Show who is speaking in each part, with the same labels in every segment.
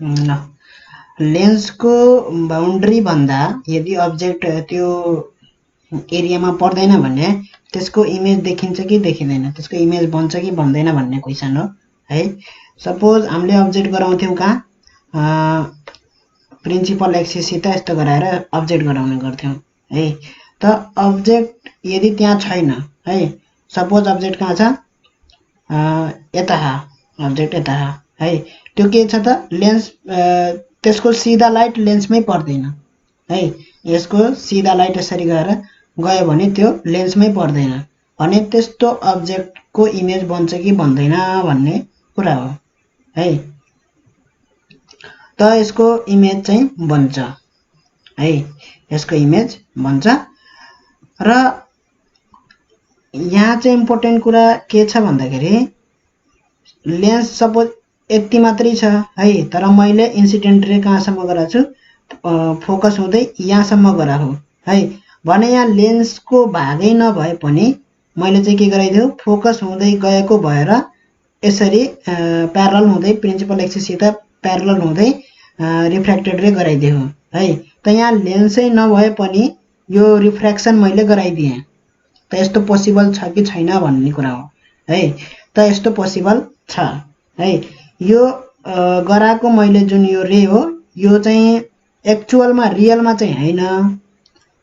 Speaker 1: ल लेन्सको बाउन्ड्री भन्दा यदि अब्जेक्ट त्यो एरियामा पर्दैन भने त्यसको इमेज देखिन्छ कि देखिँदैन, त्यसको इमेज बन्छ कि बन्दैन भन्ने क्वेसन हो है। सपोज हामीले अब्जेक्ट गराउँथ्यौँ कहाँ प्रिन्सिपल एक्सिससित यस्तो गराएर अब्जेक्ट गराउने गर्थ्यौँ है। त अब्जेक्ट यदि त्यहाँ छैन है, सपोज अब्जेक्ट कहाँ छ, यता अब्जेक्ट यता है, त्यो के छ त लेन्स, त्यसको सिधा लाइट लेन्समै पर्दैन है। यसको सिधा लाइट यसरी गएर गयो भने त्यो लेन्समै पर्दैन भने त्यस्तो अब्जेक्टको इमेज बन्छ कि बन्दैन भन्ने कुरा हो है। त यसको इमेज चाहिँ बन्छ है, यसको इमेज बन्छ। र यहाँ चाहिँ इम्पोर्टेन्ट कुरा के छ भन्दाखेरि लेन्स सपोज यति मात्रै छ है, तर मैले इन्सिडेन्ट रे कहाँसम्म गराएको छु, फोकस हुँदै यहाँसम्म गराएको है भने यहाँ लेन्सको भागै नभए पनि मैले चाहिँ के गराइदियो, फोकस हुँदै गएको भएर यसरी प्यारलल हुँदै प्रिन्सिपल एक्सिससित प्यारलल हुँदै रिफ्र्याक्टेड रे गराइदियो है। त यहाँ लेन्सै नभए पनि यो रिफ्र्याक्सन मैले गराइदिएँ। त यस्तो पोसिबल छ कि छैन भन्ने कुरा हो है। त यस्तो पोसिबल छ है। यो गराएको मैले जुन यो रे हो यो चाहिँ एक्चुअलमा रियलमा चाहिँ हैन,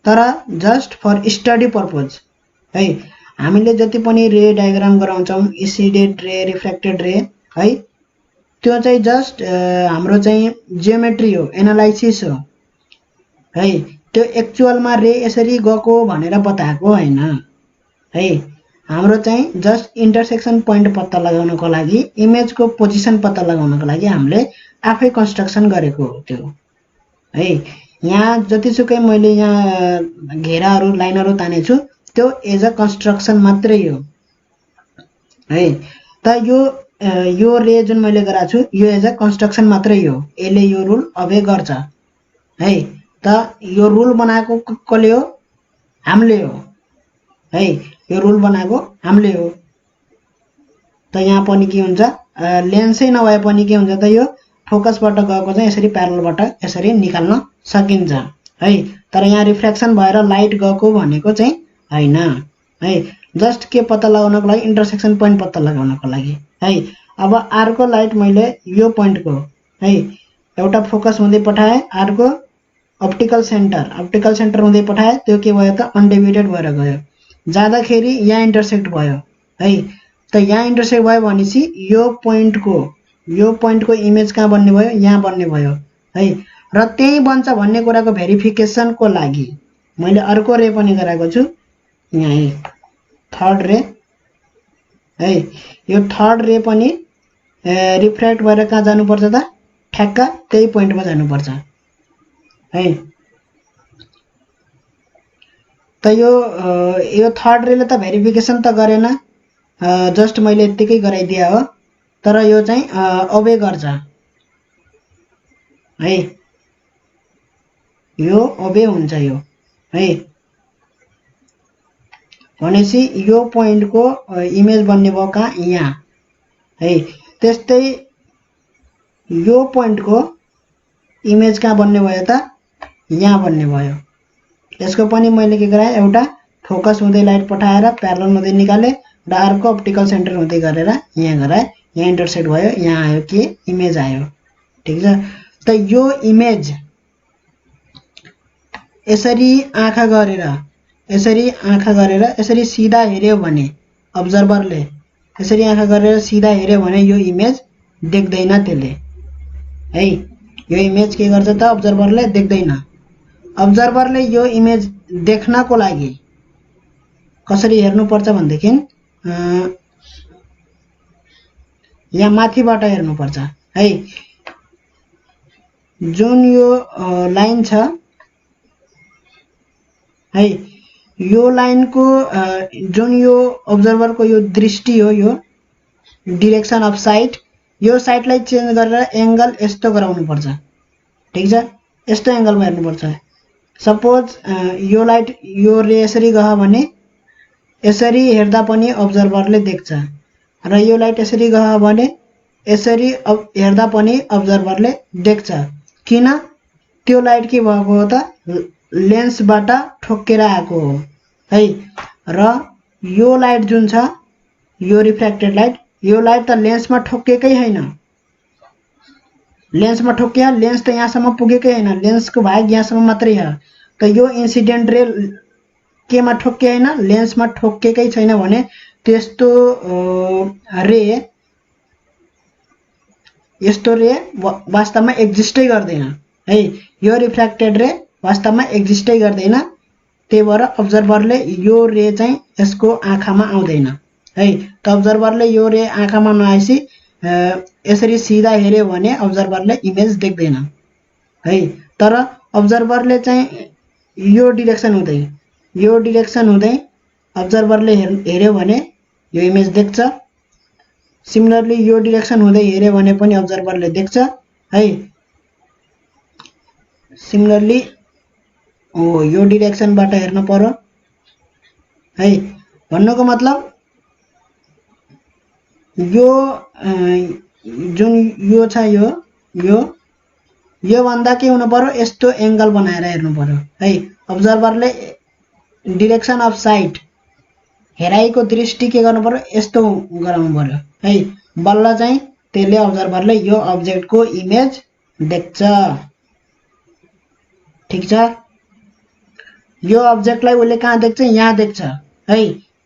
Speaker 1: तर जस्ट फर स्टडी पर्पज है। हामीले जति पनि रे डायग्राम गराउँछौँ, इन्सिडेन्ट रे, रिफ्र्याक्टेड रे है, त्यो चाहिँ जस्ट हाम्रो चाहिँ जियोमेट्री हो, एनालाइसिस हो है। त्यो एक्चुअलमा रे यसरी गएको भनेर बताएको हैन है। हाम्रो चाहिँ जस्ट इन्टरसेक्सन पोइन्ट पत्ता लगाउनको लागि, इमेजको पोजिसन पत्ता लगाउनको लागि हामीले आफै कन्स्ट्रक्सन गरेको हो त्यो है। यहाँ जतिसुकै मैले यहाँ घेराहरू लाइनहरू तानेछु त्यो एज अ कन्स्ट्रक्सन मात्रै हो है। त यो रे जुन मैले गराएको छु यो एज अ कन्स्ट्रक्सन मात्रै हो, यसले यो रुल अबे गर्छ है। त यो रुल बनाएको कसले हो, हामीले हो है। यो रुल बनाएको हामीले हो। त यहाँ पनि के हुन्छ, लेन्सै नभए पनि के हुन्छ त यो फोकसबाट गएको चाहिँ यसरी प्यारललबाट यसरी निकाल्न सकिन्छ है। तर यहाँ रिफ्र्याक्सन भएर लाइट गएको भनेको चाहिँ हैन है। जस्ट के पत्ता लगाउनको लागि, इन्टरसेक्सन पोइन्ट पत्ता लगाउनको लागि है। अब अर्को लाइट मैले यो पोइन्टको है एउटा फोकस हुँदै पठाएँ, अर्को अप्टिकल सेन्टर हुँदै पठाएँ, त्यो के भयो त अनडिभिडेड भएर गयो, जाँदाखेरि यहाँ इन्टरसेक्ट भयो है। त यहाँ इन्टरसेक्ट भयो भनेपछि यो पोइन्टको इमेज कहाँ बन्ने भयो, यहाँ बन्ने भयो है। र त्यही बन्छ भन्ने कुराको भेरिफिकेसनको लागि मैले अर्को रे पनि गराएको छु, यहाँ थर्ड रे है। यो थर्ड रे पनि रिफ्र्याक्ट भएर कहाँ जानुपर्छ त, ठ्याक्क त्यही पोइन्टमा जानुपर्छ है। त यो थर्ड रेले त भेरिफिकेसन त गरेन, जस्ट मैले यत्तिकै गराइदिया हो, तर यो चाहिँ अबे गर्छ है। यो अबे हुन्छ यो है। भनेपछि यो पोइन्टको इमेज बन्ने भयो कहाँ, यहाँ है। त्यस्तै यो पोइन्टको इमेज कहाँ बन्ने भयो त, यहाँ बन्ने भयो। यसको पनि मैले के गराएँ, एउटा फोकस हुँदै लाइट पठाएर प्यारलल हुँदै निकालेँ र अर्को अप्टिकल सेन्टर हुँदै गरेर यहाँ गराएँ, यहाँ इन्टरसेक्ट भयो, यहाँ आयो के इमेज आयो, ठिक छ। त यो इमेज यसरी आँखा गरेर यसरी सिधा हेर्यो भने अब्जर्भरले यसरी आँखा गरेर सिधा हेर्यो भने यो इमेज देख्दैन त्यसले है। यो इमेज के गर्छ त, अब्जर्भरले देख्दैन। अब्जर्भरले यो इमेज देख्नको लागि कसरी हेर्नुपर्छ भनेदेखि यहाँ माथिबाट हेर्नुपर्छ है। जुन यो लाइन छ है, यो लाइनको जुन यो अब्जर्भरको यो दृष्टि हो, यो डिरेक्सन अफ साइट, यो साइटलाई चेन्ज गरेर एंगल यस्तो गराउनुपर्छ, ठीक छ। यस्तो एंगलमा हेर्नुपर्छ। सपोज यो लाइट यो रे यसरी गयो भने यसरी हेर्दा पनि अब्जर्भरले देख्छ, र यो लाइट यसरी गयो भने यसरी हेर्दा पनि अब्जर्भरले देख्छ। किन? त्यो लाइट के भएको हो त लेन्सबाट ठोक्केर आएको हो है। र यो लाइट जुन छ यो रिफ्र्याक्टेड लाइट, यो लाइट त लेन्समा ठोक्केकै हैन। लेन्समा ठोक्किया, लेन्स त यहाँसम्म पुगेकै हैन, लेन्सको भाग यहाँसम्म मात्रै हो। त यो इन्सिडेन्ट रे केमा ठोक्के हैन? लेन्समा ठोक्केकै छैन भने त्यस्तो रे यस्तो रे वास्तवमा एक्जिस्टै गर्दैन है। यो रिफ्र्याक्टेड रे वास्तवमा एक्जिस्टै गर्दैन। त्यही भएर अब्जर्भरले यो रे चाहिँ यसको आँखामा आउँदैन है। त अब्जर्भरले यो रे आँखामा नआएपछि यसरी सिधा हेर्यो भने अब्जर्भरले इमेज देख्दैन है। तर अब्जर्भरले चाहिँ यो डिरेक्सन हुँदै अब्जर्भरले हेर्यो भने यो इमेज देख्छ। सिमिलरली यो डिरेक्सन हुँदै हेर्यो भने पनि अब्जर्भरले देख्छ है। सिमिलरली यो डिरेक्सनबाट हेर्नु पर्यो है। भन्नुको मतलब यो जुन यो छ यो भन्दा के हुनु पर्यो? यस्तो एंगल बनाएर हेर्नु पर्यो है। अब्जर्भरले डिरेक्सन अफ साइट हेराइको दृष्टि के गर्नु पर्यो? यस्तो गराउनु पर्यो है। बल्ल चाहिँ त्यसले अब्जर्भरले यो अब्जेक्टको इमेज देख्छ। ठीक छ। यो अब्जेक्टलाई उसले कहाँ देख्छ? यहाँ देख्छ है।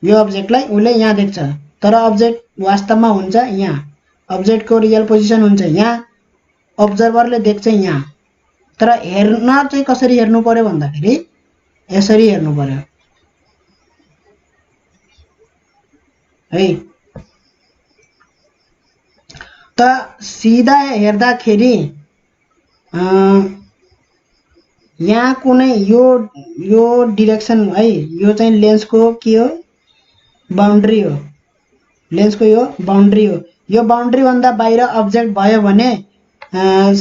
Speaker 1: यो अब्जेक्टलाई उसले यहाँ देख्छ, तर अब्जेक्ट वास्तवमा हुन्छ यहाँ। अब्जेक्टको रियल पोजिसन हुन्छ यहाँ, अब्जर्भरले देख्छ यहाँ। तर हेर्न चाहिँ कसरी हेर्नु पर्यो भन्दाखेरि यसरी हेर्नु पर्यो है। त सिधा हेर्दाखेरि यहाँ कुनै यो डिरेक्सन है, यो चाहिँ लेन्सको के हो? बाउन्ड्री हो। लेन्सको यो बाउन्ड्री हो। यो बाउन्ड्री भन्दा बाहिर अब्जेक्ट भयो भने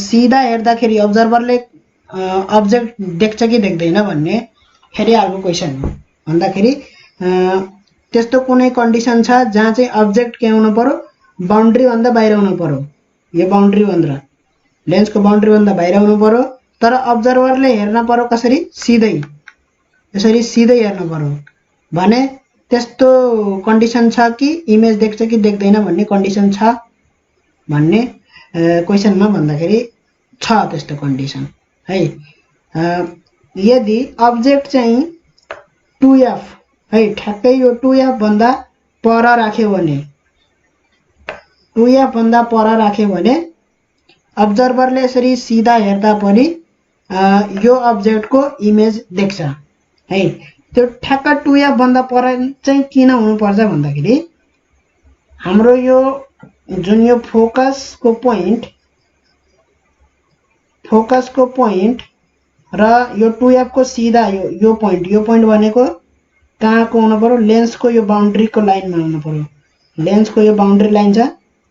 Speaker 1: सिधा हेर्दाखेरि अब्जर्भरले अब्जेक्ट देख्छ कि देख्दैन भन्ने फेरि अर्को क्वेसन हो। भन्दाखेरि त्यस्तो कुनै कन्डिसन छ जहाँ चाहिँ अब्जेक्ट के हुनु पर्यो? बाउन्ड्री भन्दा बाहिर हुनु पर्यो। यो बाउन्ड्री भन्दा लेन्सको बाउन्ड्री भन्दा बाहिर हुनु पर्यो। तर अब्जर्भरले हेर्न पर्यो कसरी? सिधै, यसरी सिधै हेर्नु पर्यो भने त्यस्तो कन्डिसन छ कि इमेज देख्छ कि देख्दैन भन्ने कन्डिसन छ भन्ने क्वेसनमा भन्दाखेरि छ त्यस्तो कन्डिसन है। यदि अब्जेक्ट चाहिँ 2f है, ठ्याक्कै यो 2f भन्दा पर राख्यो भने 2f भन्दा पर राख्यो भने अब्जर्भरले यसरी सिधा हेर्दा पनि यो अब्जेक्टको इमेज देख्छ है। त्यो ठ्याक्क 2f भन्दा पर चाहिँ किन हुनुपर्छ भन्दाखेरि हाम्रो यो जुन यो फोकसको पोइन्ट र यो 2f को सिधा यो पोइन्ट भनेको कहाँको हुनु पर्यो? लेन्सको यो बाउन्ड्रीको लाइनमा हुनु पर्यो। लेन्सको यो बाउन्ड्री लाइन छ,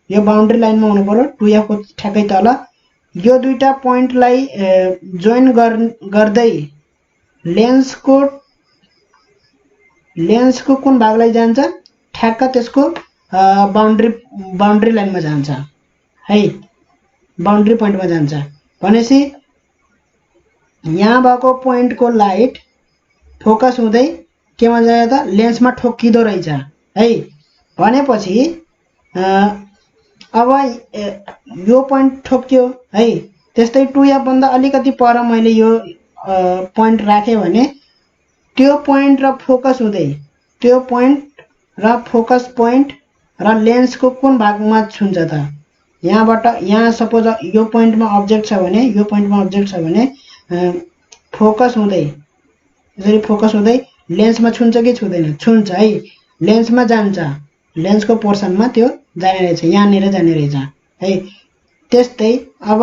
Speaker 1: यो बाउन्ड्री लाइनमा हुनु पर्यो 2f को ठ्याक्कै तल। यो दुईटा पोइन्टलाई जोइन गर्दै लेन्सको कुन भागलाई जान्छ? ठ्याक्क त्यसको बाउन्ड्री लाइनमा जान्छ है, बाउन्ड्री पोइन्टमा जान्छ। भनेपछि यहाँ भएको पोइन्टको लाइट फोकस हुँदै केमा जायो त? लेन्समा ठोक्किदो रहेछ है। भनेपछि अब यो पोइन्ट ठोक्क्यो है। त्यस्तै 2f भन्दा अलिकति पर मैले यो पोइन्ट राखेँ भने त्यो पोइन्ट र फोकस हुँदै त्यो पोइन्ट र फोकस पोइन्ट र लेन्सको कुन भागमा छुन्छ त? यहाँबाट यहाँ सपोज यो पोइन्टमा अब्जेक्ट छ भने, यो पोइन्टमा अब्जेक्ट छ भने फोकस हुँदै यसरी फोकस हुँदै लेन्समा छुन्छ कि छुँदैन? छुन्छ है, लेन्समा जान्छ। लेन्सको पोर्सनमा त्यो जाने रहेछ, यहाँनिर जाने रहेछ है। त्यस्तै अब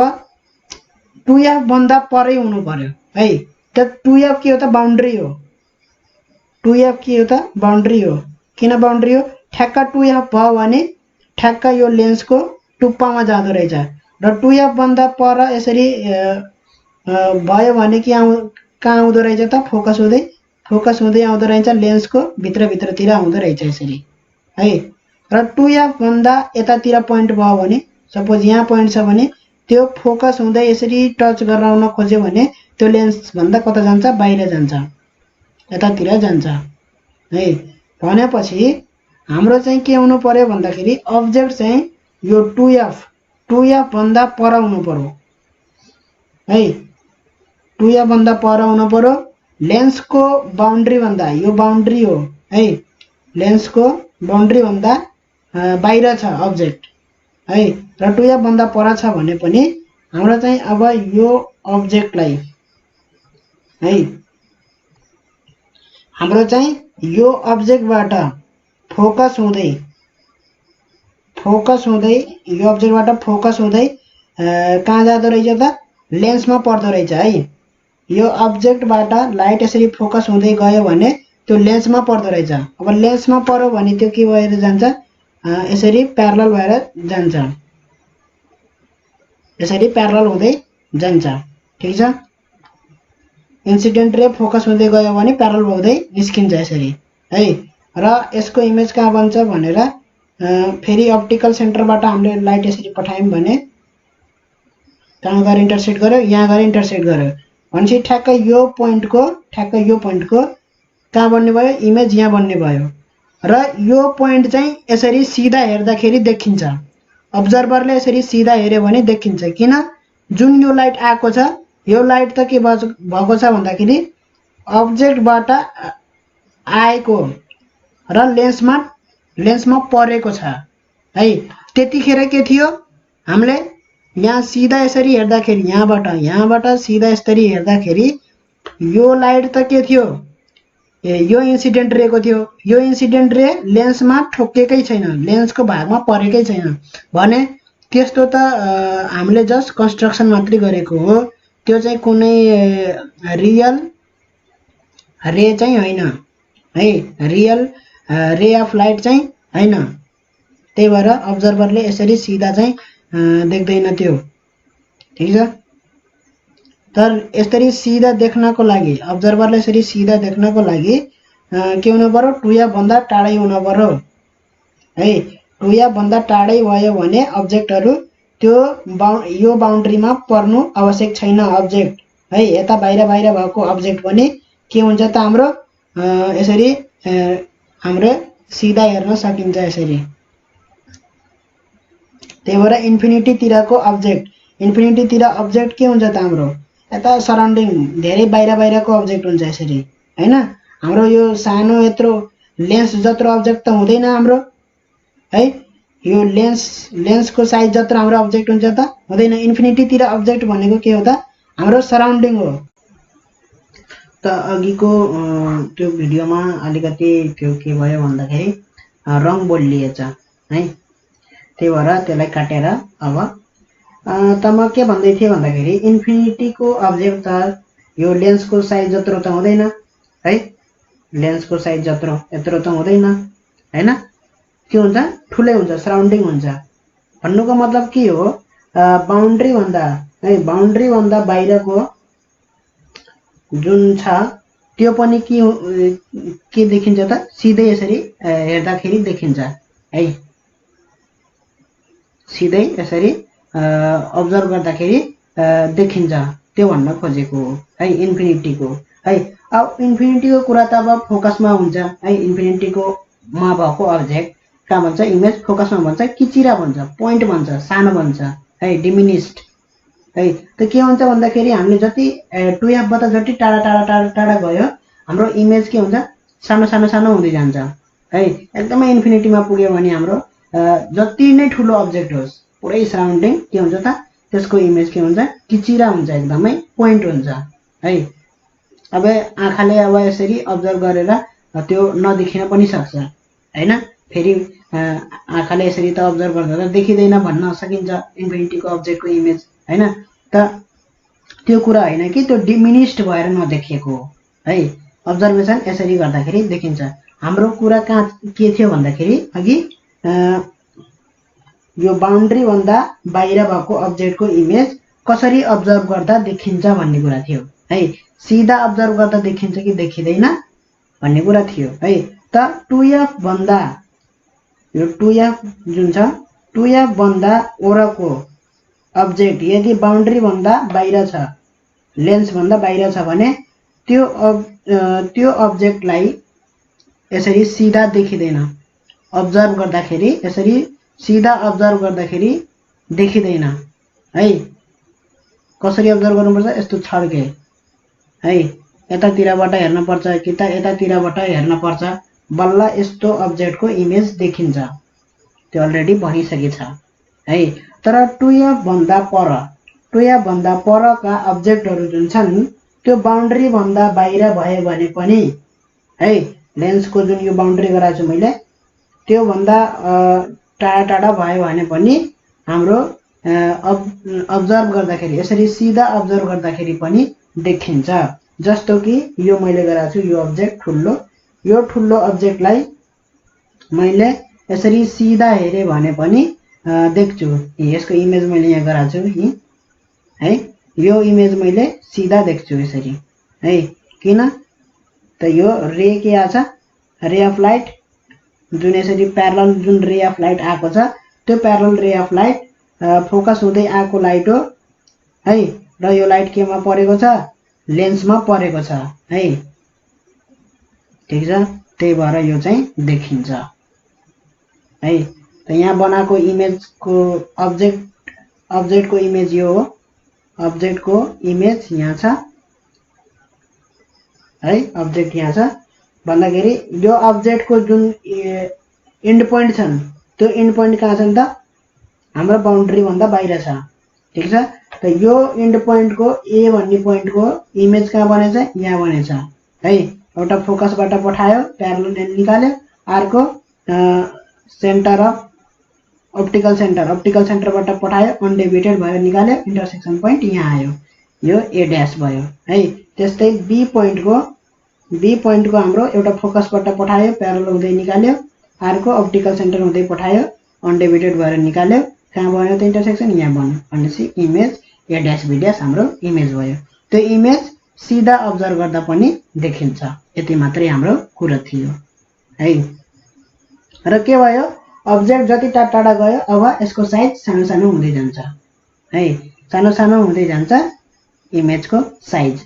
Speaker 1: 2f भन्दा परै हुनु पर्यो है। त्यो 2f के हो त? बाउन्ड्री हो। 2f के हो त? बाउन्ड्री हो। किन बाउन्ड्री हो? ठ्याक्क 2f भयो भने ठ्याक्क यो लेन्सको टुप्पामा जाँदो रहेछ र 2f भन्दा पर यसरी भयो भने कहाँ आउँदो रहेछ त? फोकस हुँदै आउँदो रहेछ, लेन्सको भित्रतिर आउँदो रहेछ यसरी है। र 2f भन्दा यतातिर पोइन्ट भयो भने सपोज यहाँ पोइन्ट छ भने त्यो फोकस हुँदै यसरी टच गराउन खोज्यो भने त्यो लेन्स भन्दा कता जान्छ, बाहिर जान्छ, यतातिर जान्छ है। भनेपछि हाम्रो चाहिँ के हुनु पर्यो भन्दाखेरि अब्जेक्ट चाहिँ यो 2f भन्दा पर हुनु पर्यो है, 2f भन्दा पर हुनु पर्यो। लेन्सको बाउन्ड्री भन्दा, यो बाउन्ड्री हो है, लेन्सको बाउन्ड्री भन्दा बाहिर छ अब्जेक्ट है, र 2f भन्दा पर छ भने पनि हाम्रो चाहिँ अब यो अब्जेक्टलाई है, हाम्रो चाहिँ यो अब्जेक्टबाट फोकस हुँदै यो अब्जेक्टबाट फोकस हुँदै कहाँ जाँदो रहेछ त, लेन्समा पर्दो रहेछ है। यो अब्जेक्टबाट लाइट यसरी फोकस हुँदै गयो भने त्यो लेन्समा पर्दो रहेछ। अब लेन्समा पर्यो भने त्यो के भएर जान्छ, यसरी प्यारलल भएर जान्छ, यसरी प्यारलल हुँदै जान्छ, ठीक छ। इन्सिडेन्ट रे फोकस हुँदै गयो भने प्यारलल हुँदै निस्किन्छ यसरी है। र यसको इमेज कहाँ बन्छ भनेर फेरि अप्टिकल सेन्टरबाट हामीले लाइट यसरी पठायौँ भने कहाँ गएर इन्टरसेक्ट गर्यो, यहाँ गएर इन्टरसेक्ट गर्यो भनेपछि ठ्याक्कै यो पोइन्टको कहाँ बन्ने भयो, इमेज यहाँ बन्ने भयो। र यो पोइन्ट चाहिँ यसरी सिधा हेर्दाखेरि देखिन्छ, अब्जर्भरले यसरी सिधा हेर्यो भने देखिन्छ। किन, जुन यो लाइट आएको छ यो लाइट त के भएको छ भन्दाखेरि अब्जेक्टबाट आएको र लेन्समा परेको छ है। त्यतिखेर के थियो, हामीले यहाँ सिधा यसरी हेर्दाखेरि यहाँबाट सिधा यसरी हेर्दाखेरि यो लाइट त के थियो, यो इन्सिडेन्ट रेको थियो। यो इन्सिडेन्ट रे लेन्समा ठोक्केकै छैन, लेन्सको भागमा परेकै छैन भने त्यस्तो त हामीले जस्ट कन्स्ट्रक्सन मात्रै गरेको हो, त्यो चाहिँ कुनै रियल रे चाहिँ होइन है, रियल रे अफ लाइट चाहिँ होइन। त्यही भएर अब्जर्भरले यसरी सिधा चाहिँ देख्दैन त्यो, ठिक छ। तर यसरी सिधा देख्नको लागि, अब्जर्भरले यसरी सिधा देख्नको लागि के हुनु पर्यो, 2f भन्दा टाढै हुनु पर्यो है। 2f भन्दा टाढै भयो भने अब्जेक्टहरू त्यो यो बाउन्ड्रीमा पर्नु आवश्यक छैन अब्जेक्ट है। यता बाहिर भएको अब्जेक्ट पनि के हुन्छ त, हाम्रो यसरी हाम्रो सिधा हेर्न सकिन्छ यसरी। त्यही भएर इन्फिनिटीतिरको अब्जेक्ट के हुन्छ त, हाम्रो यता सराउन्डिङ धेरै बाहिरको अब्जेक्ट हुन्छ यसरी हैन। हाम्रो यो सानो यत्रो लेन्स जत्रो अब्जेक्ट त हुँदैन हाम्रो है, यो लेन्सको साइज जत्रो हाम्रो अब्जेक्ट हुन्छ त हुँदैन। इन्फिनिटीतिर अब्जेक्ट भनेको के हो त, हाम्रो सराउन्डिङ हो। त अघिको त्यो भिडियोमा अलिकति त्यो के भयो भन्दाखेरि रङ बोलिएछ है, त्यही भएर त्यसलाई काटेर अब त म के भन्दै थिएँ भन्दाखेरि इन्फिनिटीको अब्जेक्ट त यो लेन्सको साइज जत्रो त हुँदैन है, लेन्सको साइज जत्रो यत्रो त हुँदैन हैन, के हुन्छ, ठुलै हुन्छ, सराउन्डिङ हुन्छ। भन्नुको मतलब के हो, बाउन्ड्री भन्दा बाहिरको जुन छ त्यो पनि के देखिन्छ त, सिधै यसरी हेर्दाखेरि देखिन्छ है, सिधै यसरी अब्जर्भ गर्दाखेरि देखिन्छ, त्यो भन्न खोजेको हो है इन्फिनिटीको है। अब इन्फिनिटीको कुरा त अब फोकसमा हुन्छ है, इन्फिनिटीको मा भएको अब्जेक्ट कहाँ भन्छ, इमेज फोकसमा भन्छ, किचिरा भन्छ, पोइन्ट भन्छ, सानो भन्छ है, डिमिनिस्ड है। त के हुन्छ भन्दाखेरि हामीले जति 2f बाट जति टाढा गयो हाम्रो इमेज के हुन्छ, सानो हुँदै जान्छ है। एकदमै इन्फिनिटीमा पुग्यो भने हाम्रो जति नै ठुलो अब्जेक्ट होस् पुरै सराउन्डिङ के हुन्छ त, त्यसको इमेज के हुन्छ, किचिरा हुन्छ, एकदमै पोइन्ट हुन्छ है। अब आँखाले अब यसरी अब्जर्भ गरेर त्यो नदेखिन पनि सक्छ हैन, फेरि आँखाले यसरी त अब्जर्भ गर्दा त देखिँदैन भन्न सकिन्छ इन्फिनिटीको अब्जेक्टको इमेज हैन। त त्यो कुरा होइन कि त्यो डिमिनिस्ड भएर नदेखिएको हो है, अब्जर्भेसन यसरी गर्दाखेरि देखिन्छ। हाम्रो कुरा कहाँ के थियो भन्दाखेरि अघि यो बाउन्ड्री भन्दा बाहिर भएको अब्जेक्टको इमेज कसरी अब्जर्भ गर्दा देखिन्छ भन्ने कुरा थियो है। सिधा अब्जर्भ गर्दा देखिन्छ कि देखिँदैन भन्ने कुरा थियो है। त 2f भन्दा यो 2f जुन छ 2f भन्दा वरको अब्जेक्ट यदि बाउन्ड्री भन्दा बाहिर छ, लेन्स भन्दा बाहिर छ भने त्यो अब्जेक्टलाई यसरी सिधा देखिदैन। अब्जर्भ गर्दाखेरि यसरी सिधा अब्जर्भ गर्दाखेरि देखिदैन है। कसरी अब्जर्भ गर्नुपर्छ? यस्तो छड्के है, यतातिरबाट हेर्न पर्छ कि त यतातिरबाट हेर्न पर्छ, बल्ल यस्तो अब्जेक्टको इमेज देखिन्छ। त्यो अलरेडी भनिसकेको छ है। तर 2f भन्दा परका अब्जेक्टहरू जुन छन् त्यो बाउन्ड्री भन्दा बाहिर भए भने पनि है, लेन्सको जुन यो बाउन्ड्री गराएको छु मैले त्यो भन्दा टाढा टाढा भयो भने पनि हाम्रो अब्जर्भ गर्दाखेरि यसरी सिधा अब्जर्भ गर्दाखेरि पनि देखिन्छ। जस्तो कि यो मैले गराएको छु, यो अब्जेक्ट ठुलो, यो ठुलो अब्जेक्टलाई मैले यसरी सिधा हेरे भने पनि देख्छु। यसको इमेज मैले यहाँ गराएको छु है, यो इमेज मैले सिधा देख्छु यसरी है। किन त यो रे के आछ? रे अफ लाइट, जुन यसरी प्यारलल जुन रे अफ लाइट आएको छ त्यो प्यारलल रे अफ लाइट फोकस हुँदै आएको लाइट हो है। र यो लाइट केमा परेको छ? लेन्समा परेको छ है, ठिक छ। त्यही भएर यो चाहिँ देखिन्छ है। त यहाँ बनाएको इमेजको अब्जेक्टको इमेज यो हो, अब्जेक्टको इमेज यहाँ छ है, अब्जेक्ट यहाँ छ भन्दाखेरि यो अब्जेक्टको जुन एन्ड पोइन्ट छन् त्यो एन्ड पोइन्ट कहाँ छन् त? हाम्रो बाउन्ड्री भन्दा बाहिर छ, ठिक छ। त यो एन्ड पोइन्टको ए भन्ने पोइन्टको इमेज कहाँ बनेछ? यहाँ बनेछ है। एउटा फोकसबाट पठायो, प्यारलल निकाल्यो, अर्को सेन्टर अफ अप्टिकल सेन्टरबाट पठायो, अनडेभिएटेड भयो, निकाल्यो, इन्टरसेक्सन पोइन्ट यहाँ आयो, यो ए ड्यास भयो है। त्यस्तै बी पोइन्टको हाम्रो एउटा फोकसबाट पठायो, प्यारलल हुँदै निकाल्यो, अर्को अप्टिकल सेन्टर हुँदै पठायो, अनडेभिएटेड भएर निकाल्यो, कहाँ बन्यो त इन्टरसेक्सन? यहाँ बन्यो भनेपछि image A dash B dash हाम्रो इमेज भयो। त्यो इमेज सिधा अब्जर्भ गर्दा पनि देखिन्छ। यति मात्रै हाम्रो कुरा थियो है। र के भयो? अब्जेक्ट जति टाढा टाढा गयो अब यसको साइज सानो सानो हुँदै जान्छ है, सानो सानो हुँदै जान्छ इमेजको साइज।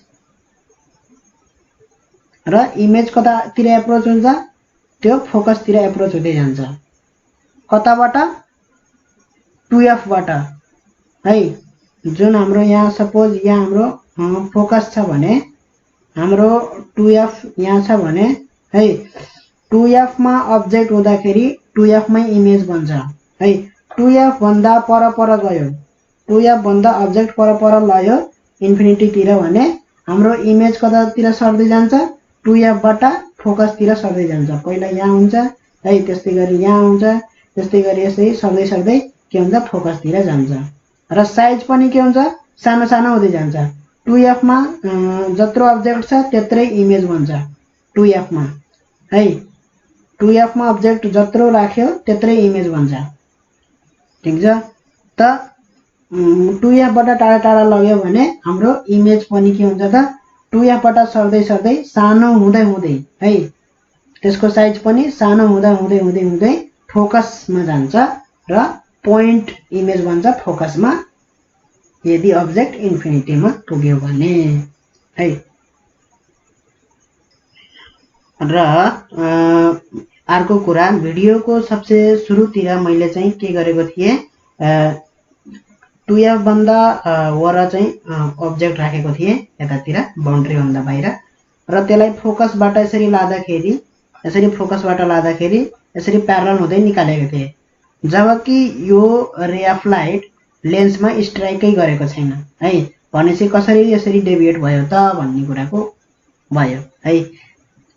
Speaker 1: र इमेज कतातिर एप्रोच हुन्छ? त्यो फोकसतिर एप्रोच हुँदै जान्छ। कताबाट? 2f बाट है। जुन हाम्रो यहाँ सपोज यहाँ हाम्रो फोकस छ भने हाम्रो 2f यहाँ छ भने है, 2f मा अब्जेक्ट हुँदाखेरि 2f मै इमेज बन्छ है। 2f भन्दा पर गयो, 2f भन्दा अब्जेक्ट पर लयो इन्फिनिटीतिर भने हाम्रो इमेज कतातिर सर्दै जान्छ? 2f बाट फोकसतिर सर्दै जान्छ। पहिला यहाँ हुन्छ है, त्यस्तै गरी यहाँ हुन्छ, त्यस्तै गरी यसै सर्दै सर्दै के हुन्छ? फोकसतिर जान्छ। र साइज पनि के हुन्छ? सानो सानो हुँदै जान्छ। 2f मा जत्रो अब्जेक्ट छ त्यत्रै इमेज बन्छ 2f मा है। 2f मा अब्जेक्ट जत्रो राख्यो त्यत्रै इमेज बन्छ, ठिक छ। त 2f बाट टाढा टाढा लग्यो भने हाम्रो इमेज पनि के हुन्छ त? 2f बाट सर्दै सर्दै सानो हुँदै हुँदै है, त्यसको साइज पनि सानो हुँदै हुँदै हुँदै हुँदै फोकसमा जान्छ र पोइन्ट इमेज बन्छ फोकसमा, यदि अब्जेक्ट इन्फिनिटीमा पुग्यो भने है। र अर्को कुरा, भिडियोको सबसे सुरुतिर मैले चाहिँ के गरेको थिएँ? 2f भन्दा वर चाहिँ अब्जेक्ट राखेको थिएँ यतातिर बाउन्ड्री भन्दा बाहिर, र त्यसलाई फोकसबाट यसरी लाँदाखेरि यसरी प्यारलल हुँदै निकालेको थिएँ। जबकि यो रे अफ लाइट लेन्समा स्ट्राइकै गरेको छैन है, भनेपछि कसरी यसरी डेभिएट भयो त भन्ने कुराको भयो है।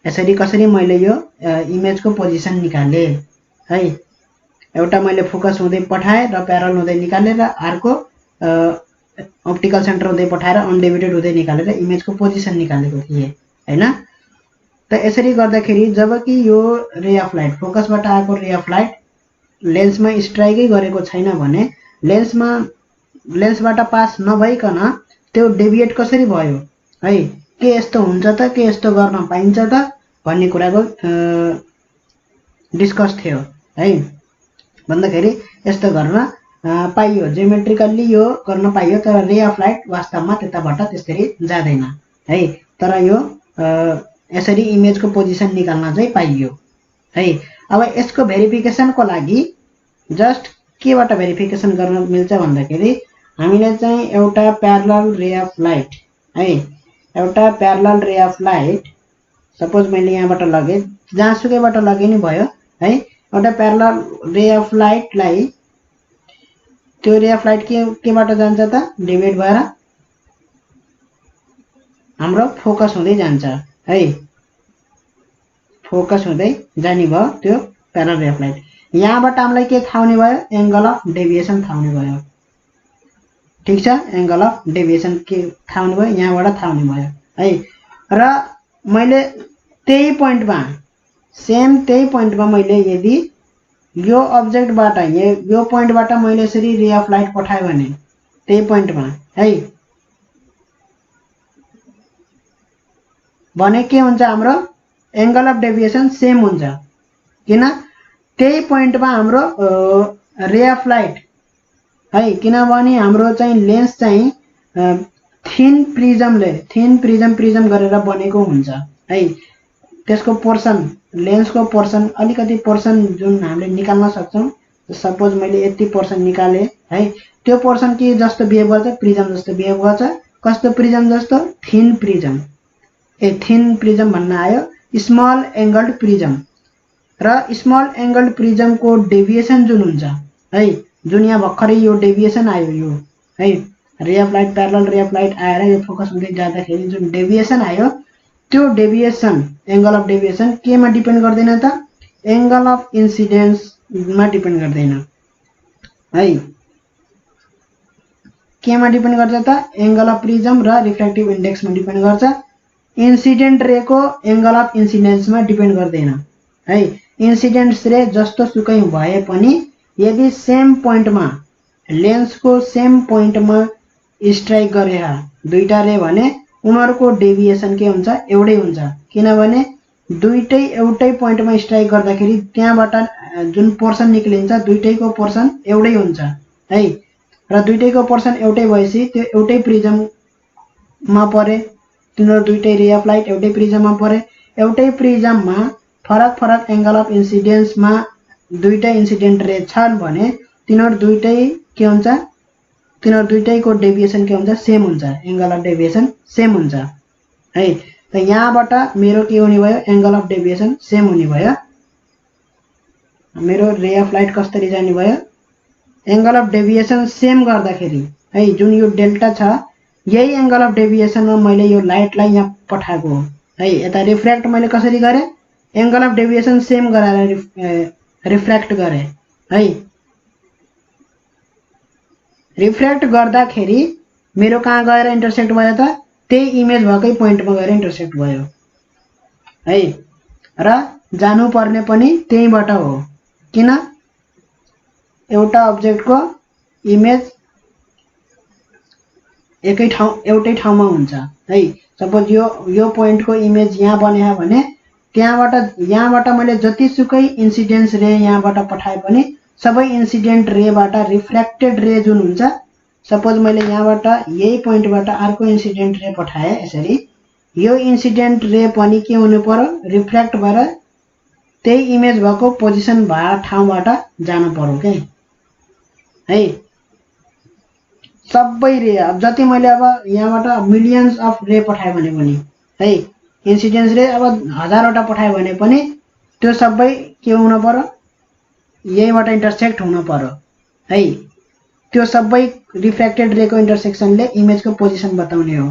Speaker 1: यसरी कसरी मैले यो इमेजको पोजिसन निकालेँ है। एउटा मैले फोकस हुँदै पठाएँ र प्यारलल हुँदै निकालेर, अर्को अप्टिकल सेन्टर हुँदै पठाएर अनडेभिएटेड हुँदै निकालेर इमेजको पोजिसन निकालेको थिएँ हैन। त यसरी गर्दाखेरि जबकि यो रे अफ लाइट फोकसबाट आएको रे अफ लाइट लेन्समा स्ट्राइकै गरेको छैन भने लेन्सबाट पास नभइकन त्यो डेभिएट कसरी भयो है, के यस्तो हुन्छ त, के यस्तो गर्न पाइन्छ त भन्ने कुराको डिस्कस थियो है। भन्दाखेरि यस्तो गर्न पाइयो, जियोमेट्रिकल्ली यो गर्न पाइयो। तर रे अफ लाइट वास्तवमा त्यताबाट त्यसरी जाँदैन है। तर यो यसरी इमेजको पोजिसन निकाल्न चाहिँ पाइयो है। अब यसको भेरिफिकेसनको लागि जस्ट केबाट भेरिफिकेसन गर्न मिल्छ भन्दाखेरि हामीले चाहिँ एउटा प्यारलल रे अफ लाइट है, एउटा प्यारलल रे अफ लाइट सपोज मैले यहाँबाट लगे, जहाँसुकैबाट लगे नि भयो है। एउटा प्यारलल रे अफ लाइटलाई त्यो रे अफ लाइट केबाट जान्छ त डिभाइड भएर हाम्रो फोकस हुँदै जान्छ है, फोकस हुँदै जाने भयो त्यो प्यारलल रे अफ लाइट। यहाँबाट हामीलाई के थाहा हुने भयो, एंगल अफ डेभिएसन थाहा हुने भयो। ठीक छ, एंगल अफ डेभिएसन के थाहा हुने भयो, यहाँबाट थाहा हुने भयो है। र मैले त्यही पोइन्टमा सेम त्यही पोइन्टमा मैले यदि यो अब्जेक्टबाट यो पोइन्टबाट मैले यसरी रे अफ लाइट पठाएँ भने त्यही पोइन्टमा है भने के हुन्छ, हाम्रो एंगल अफ डेभिएसन सेम हुन्छ। किन, त्यही पोइन्टमा हाम्रो रे अफ लाइट है, किनभने हाम्रो चाहिँ लेन्स चाहिँ थिन प्रिजम गरेर बनेको हुन्छ है। त्यसको पोर्सन, लेन्सको पोर्सन अलिकति पोर्सन जुन हामीले निकाल्न सक्छौं, सपोज मैले यति पोर्सन निकाले है, त्यो पोर्सन के जस्तो बिहेभ गर्छ, प्रिजम जस्तो बिहेभ गर्छ। कस्तो प्रिजम जस्तो, थिन प्रिजम। थिन प्रिजम भन्न आयो स्मल एंगल्ड प्रिजम। र स्मल एंगल्ड प्रिजम को डेभिएसन जुन हुन्छ है, जुन यहाँ भर्खरै यो डेभिएसन आयो यो है, रे अफ लाइट प्यारलल रे अफ लाइट आएर यो फोकस हुँदै जाँदाखेरि जुन डेभिएसन आयो, त्यो डेभिएसन एंगल अफ डेभिएसन केमा डिपेन्ड गर्दैन त, एंगल अफ इन्सिडेन्समा डिपेन्ड गर्दैन है। केमा डिपेन्ड गर्छ त, एंगल अफ प्रिजम र रिफ्र्याक्टिभ इन्डेक्समा डिपेन्ड गर्छ। इन्सिडेन्ट रे को एंगल अफ इन्सिडेन्समा डिपेन्ड गर्दैन है। इन्सिडेन्ट रे जस्तो सुकै भए पनि यदि सेम पोइन्टमा लेन्सको सेम पोइन्टमा स्ट्राइक गरे दुईटा रे भने उनीहरुको डेभिएसन के हुन्छ, एउटै हुन्छ। किनभने दुईटै एउटै पोइन्टमा स्ट्राइक गर्दाखेरि त्यहाँबाट जुन पोर्सन निक्लिन्छ दुईटैको पोर्सन एउटै हुन्छ है। र दुईटैको पोर्सन एउटै भएपछि त्यो एउटै प्रिजममा परे, तिनीहरु दुईटै रे अफ लाइट एउटै प्रिजममा परे। एउटै प्रिजममा फरक फरक एंगल अफ इन्सिडेन्समा दुईटा इन्सिडेन्ट रे छन् भने तिनीहरु दुईटै के हुन्छ, तिनीहरु दुईटैको डेभिएसन के हुन्छ, सेम हुन्छ, एंगल अफ डेभिएसन सेम हुन्छ है। त यहाँबाट मेरो के हुने भयो, एंगल अफ डेभिएसन सेम हुने भयो। मेरो रे अफ लाइट कसरी जाने भयो, एंगल अफ डेभिएसन सेम गर्दाखेरि है, जुन यो डेल्टा छ यही एंगल अफ डेभिएसनमा मैले यो लाइटलाई यहाँ पठाएको है। यता रिफ्र्याक्ट मैले कसरी गरे, एंगल अफ डेभिएसन सेम गराएर रिफ्र्याक्ट गरे है। रिफ्र्याक्ट गर्दाखेरि मेरो कहाँ गएर इन्टरसेक्ट भयो त, त्यही इमेज भएकै पोइन्टमा गएर इन्टरसेक्ट भयो है। र जानु पर्ने पनि त्यहीबाट हो। किन, एउटा अब्जेक्टको इमेज एउटै ठाउँमा हुन्छ है। सपोज यो पोइन्टको इमेज यहाँ बने भने यहाँबाट मैले जतिसुकै इन्सिडेन्स रे यहाँबाट पठाए पनि सबै इन्सिडेन्ट रेबाट रिफ्र्याक्टेड रे जुन हुन्छ, सपोज मैले यहाँबाट यही पोइन्टबाट अर्को इन्सिडेन्ट रे पठाए यसरी, यो इन्सिडेन्ट रे पनि के हुनु पर्यो, रिफ्र्याक्ट भएर त्यही इमेज भएको पोजिसन भए ठाउँबाट जानु पर्यो के है। सबै रे जति मैले अब यहाँबाट मिलियन्स अफ रे पठाए भने पनि है, इन्सिडेन्स रे अब 1000 वटा पठाए भने पनि त्यो सबै के हुनु पर्यो, यहीबाट इन्टरसेक्ट हुनु पर्यो है। त्यो सबै रिफ्र्याक्टेड रे को इन्टरसेक्सनले इमेजको पोजिसन बताउने हो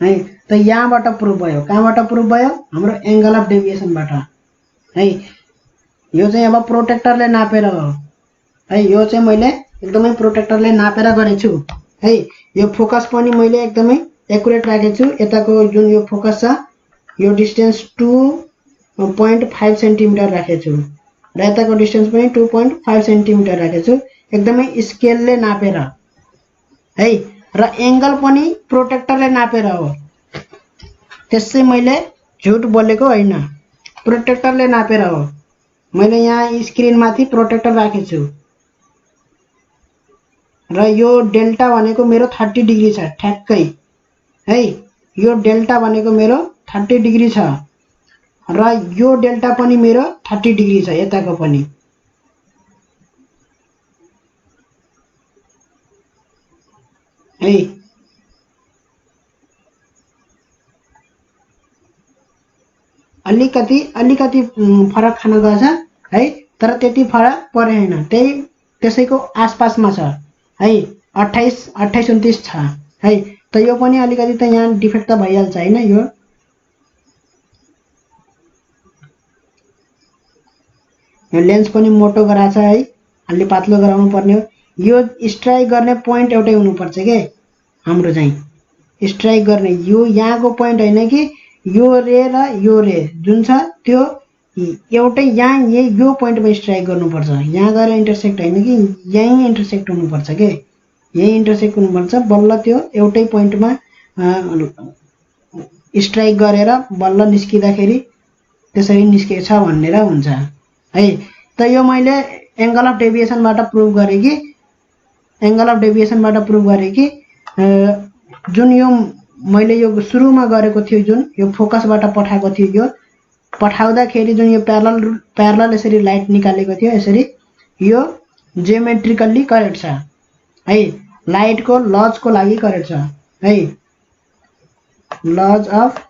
Speaker 1: है। त यहाँबाट प्रुफ भयो, कहाँबाट प्रुफ भयो, हाम्रो एंगल अफ डेभिएसनबाट है। यो चाहिँ अब प्रोटेक्टरले नापेर हो है। यो चाहिँ मैले एकदमै प्रोटेक्टरले नापेर गरेछु है। यो फोकस पनि मैले एकदमै एक्युरेट राखेको छु। यताको जुन यो फोकस छ यो डिस्टेन्स 2.5 सेन्टिमिटर राखेको छु र यताको डिस्टेन्स पनि 2.5 सेन्टिमिटर राखेको छु, एकदमै स्केलले नापेर है। र एंगल पनि प्रोटेक्टरले नापेर हो, त्यसै मैले झुट बोलेको होइन, प्रोटेक्टरले नापेर हो मैले यहाँ स्क्रिन माथि प्रोटेक्टर राखेको छु र यो डेल्टा भनेको मेरो 30 डिग्री छ ठ्याक्कै है। यो डेल्टा भनेको मेरो 30 डिग्री छ र यो डेल्टा पनि मेरो 30 डिग्री छ यताको पनि है। अलिकति फरक खान गएछ है, तर त्यति फरक परेन, त्यसैको आसपासमा छ है। 28 29 छ है। त यो पनि अलिकति त यहाँ डिफेक्ट त भइहाल्छ हैन। यो लेन्स पनि मोटो गराछ है, अलि पातलो गराउनु पर्ने हो। यो स्ट्राइक गर्ने पोइन्ट एउटै हुनुपर्छ के हाम्रो चाहिँ। स्ट्राइक गर्ने यो यहाँको पोइन्ट हैन कि यो रे र यो रे जुन छ त्यो एउटै यहाँ यो पोइन्टमा स्ट्राइक गर्नुपर्छ। यहाँ गएर इन्टरसेक्ट हैन कि यही इन्टरसेक्ट हुनुपर्छ के, यही इन्टरसेक्ट हुनुपर्छ। बल्ल त्यो एउटै पोइन्टमा स्ट्राइक गरेर बल्ल निस्किँदाखेरि त्यसरी निस्केछ भनेर हुन्छ है। त यो मैले एंगल अफ डेभिएसनबाट प्रुभ गरे कि जुन यो मैले यो सुरुमा गरेको थियो, जुन यो फोकसबाट पठाएको थियो, यो पठाउँदाखेरि जुन यो प्यारलल यसरी लाइट निकालेको थियो, यसरी यो जियोमेट्रिकल्ली करेक्ट छ है। लाइटको लजको लागि करेक्ट छ है। लज अफ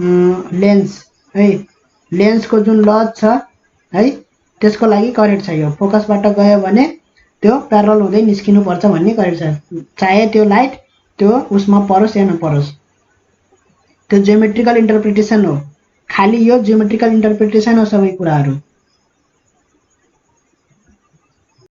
Speaker 1: लेन्स है, लेन्सको जुन लज छ है त्यसको लागि करेक्ट छ। यो फोकसबाट गयो भने त्यो प्यारलल हुँदै निस्किनु पर्छ भन्ने करेक्ट छ। चाहे त्यो लाइट त्यो उसमा परोस् या नपरोस्, त्यो जियोमेट्रिकल इन्टरप्रिटेसन हो। खाली यो जियोमेट्रिकल इन्टरप्रिटेसन हो सबै कुराहरू।